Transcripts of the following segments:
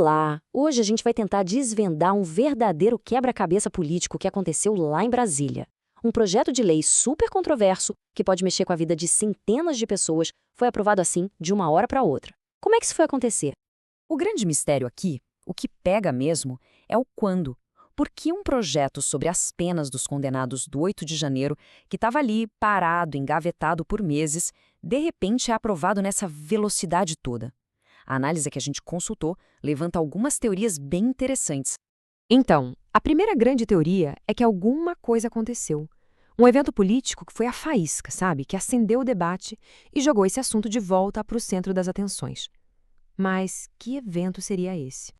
Olá! Hoje a gente vai tentar desvendar um verdadeiro quebra-cabeça político que aconteceu lá em Brasília. Um projeto de lei super controverso, que pode mexer com a vida de centenas de pessoas, foi aprovado assim, de uma hora para outra. Como é que isso foi acontecer? O grande mistério aqui, o que pega mesmo, é o quando. Por que um projeto sobre as penas dos condenados do 8 de janeiro, que estava ali parado, engavetado por meses, de repente é aprovado nessa velocidade toda? A análise que a gente consultou levanta algumas teorias bem interessantes. Então, a primeira grande teoria é que alguma coisa aconteceu. Um evento político que foi a faísca, sabe? Que acendeu o debate e jogou esse assunto de volta para o centro das atenções. Mas que evento seria esse?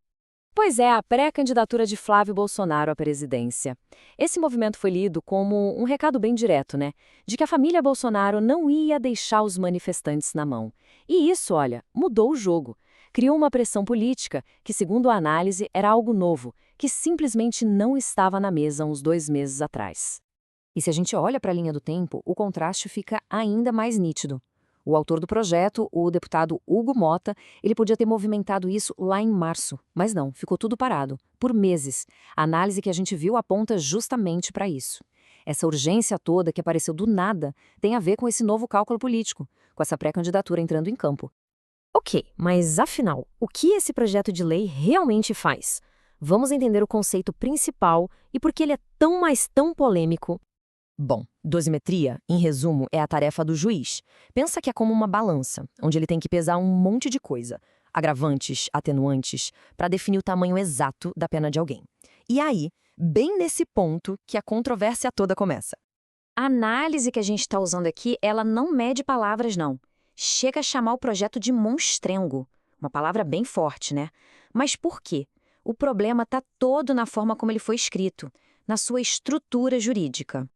Pois é, a pré-candidatura de Flávio Bolsonaro à presidência. Esse movimento foi lido como um recado bem direto, né? De que a família Bolsonaro não ia deixar os manifestantes na mão. E isso, olha, mudou o jogo. Criou uma pressão política que, segundo a análise, era algo novo, que simplesmente não estava na mesa uns 2 meses atrás. E se a gente olha para a linha do tempo, o contraste fica ainda mais nítido. O autor do projeto, o deputado Hugo Mota, ele podia ter movimentado isso lá em março, mas não, ficou tudo parado, por meses. A análise que a gente viu aponta justamente para isso. Essa urgência toda que apareceu do nada tem a ver com esse novo cálculo político, com essa pré-candidatura entrando em campo. Ok, mas afinal, o que esse projeto de lei realmente faz? Vamos entender o conceito principal e por que ele é tão, mas tão polêmico. Bom, dosimetria, em resumo, é a tarefa do juiz. Pensa que é como uma balança, onde ele tem que pesar um monte de coisa, agravantes, atenuantes, para definir o tamanho exato da pena de alguém. E aí, bem nesse ponto, que a controvérsia toda começa. A análise que a gente está usando aqui, ela não mede palavras, não. Chega a chamar o projeto de monstrengo. Uma palavra bem forte, né? Mas por quê? O problema está todo na forma como ele foi escrito, na sua estrutura jurídica.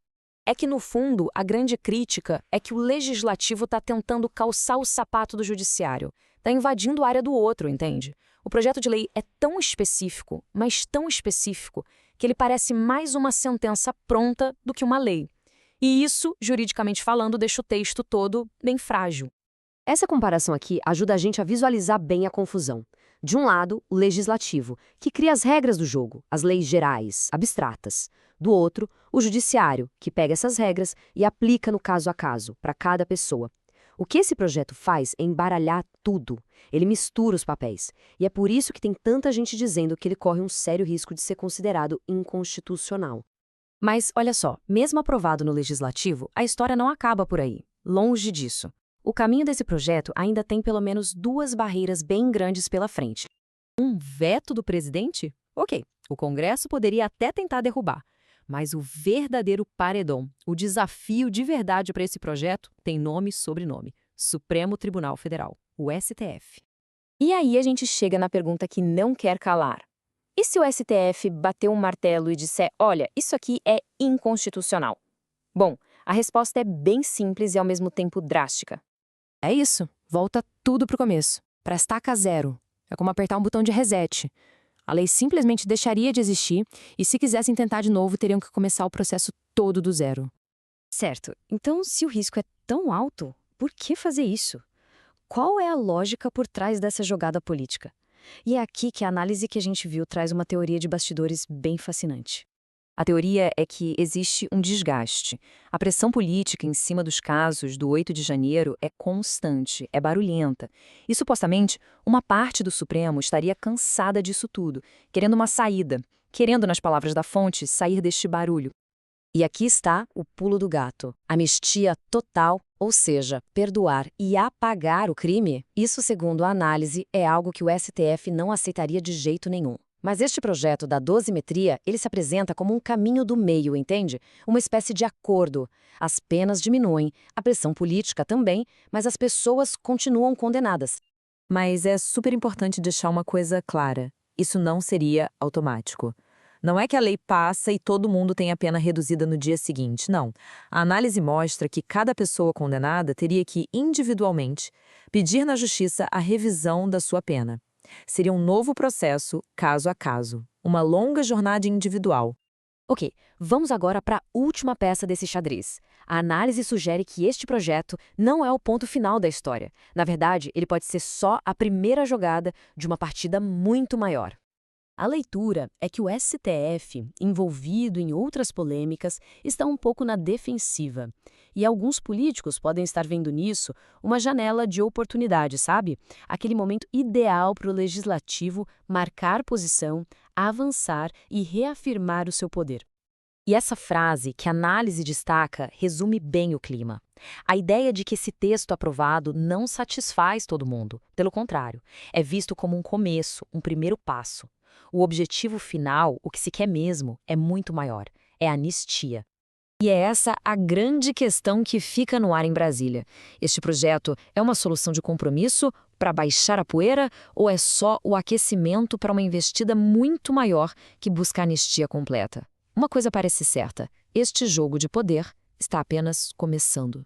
É que, no fundo, a grande crítica é que o legislativo está tentando calçar o sapato do judiciário. Está invadindo a área do outro, entende? O projeto de lei é tão específico, mas tão específico, que ele parece mais uma sentença pronta do que uma lei. E isso, juridicamente falando, deixa o texto todo bem frágil. Essa comparação aqui ajuda a gente a visualizar bem a confusão. De um lado, o legislativo, que cria as regras do jogo, as leis gerais, abstratas. Do outro, o judiciário, que pega essas regras e aplica no caso a caso, para cada pessoa. O que esse projeto faz é embaralhar tudo. Ele mistura os papéis. E é por isso que tem tanta gente dizendo que ele corre um sério risco de ser considerado inconstitucional. Mas, olha só, mesmo aprovado no legislativo, a história não acaba por aí. Longe disso. O caminho desse projeto ainda tem pelo menos 2 barreiras bem grandes pela frente. Um veto do presidente? Ok, o Congresso poderia até tentar derrubar. Mas o verdadeiro paredão, o desafio de verdade para esse projeto, tem nome e sobrenome: Supremo Tribunal Federal, o STF. E aí a gente chega na pergunta que não quer calar. E se o STF bater um martelo e disser, olha, isso aqui é inconstitucional? Bom, a resposta é bem simples e ao mesmo tempo drástica. É isso, volta tudo para o começo, para estaca zero. É como apertar um botão de reset. A lei simplesmente deixaria de existir e, se quisessem tentar de novo, teriam que começar o processo todo do zero. Certo, então se o risco é tão alto, por que fazer isso? Qual é a lógica por trás dessa jogada política? E é aqui que a análise que a gente viu traz uma teoria de bastidores bem fascinante. A teoria é que existe um desgaste. A pressão política em cima dos casos do 8 de janeiro é constante, é barulhenta. E, supostamente, uma parte do Supremo estaria cansada disso tudo, querendo uma saída, querendo, nas palavras da fonte, sair deste barulho. E aqui está o pulo do gato. Anistia total, ou seja, perdoar e apagar o crime, isso, segundo a análise, é algo que o STF não aceitaria de jeito nenhum. Mas este projeto da dosimetria, ele se apresenta como um caminho do meio, entende? Uma espécie de acordo. As penas diminuem, a pressão política também, mas as pessoas continuam condenadas. Mas é super importante deixar uma coisa clara: isso não seria automático. Não é que a lei passa e todo mundo tem a pena reduzida no dia seguinte, não. A análise mostra que cada pessoa condenada teria que, individualmente, pedir na justiça a revisão da sua pena. Seria um novo processo, caso a caso, uma longa jornada individual. Ok, vamos agora para a última peça desse xadrez. A análise sugere que este projeto não é o ponto final da história. Na verdade, ele pode ser só a primeira jogada de uma partida muito maior. A leitura é que o STF, envolvido em outras polêmicas, está um pouco na defensiva. E alguns políticos podem estar vendo nisso uma janela de oportunidade, sabe? Aquele momento ideal para o legislativo marcar posição, avançar e reafirmar o seu poder. E essa frase que a análise destaca resume bem o clima. A ideia de que esse texto aprovado não satisfaz todo mundo. Pelo contrário, é visto como um começo, um primeiro passo. O objetivo final, o que se quer mesmo, é muito maior. É a anistia. E é essa a grande questão que fica no ar em Brasília. Este projeto é uma solução de compromisso para baixar a poeira ou é só o aquecimento para uma investida muito maior que busca a anistia completa? Uma coisa parece certa: este jogo de poder está apenas começando.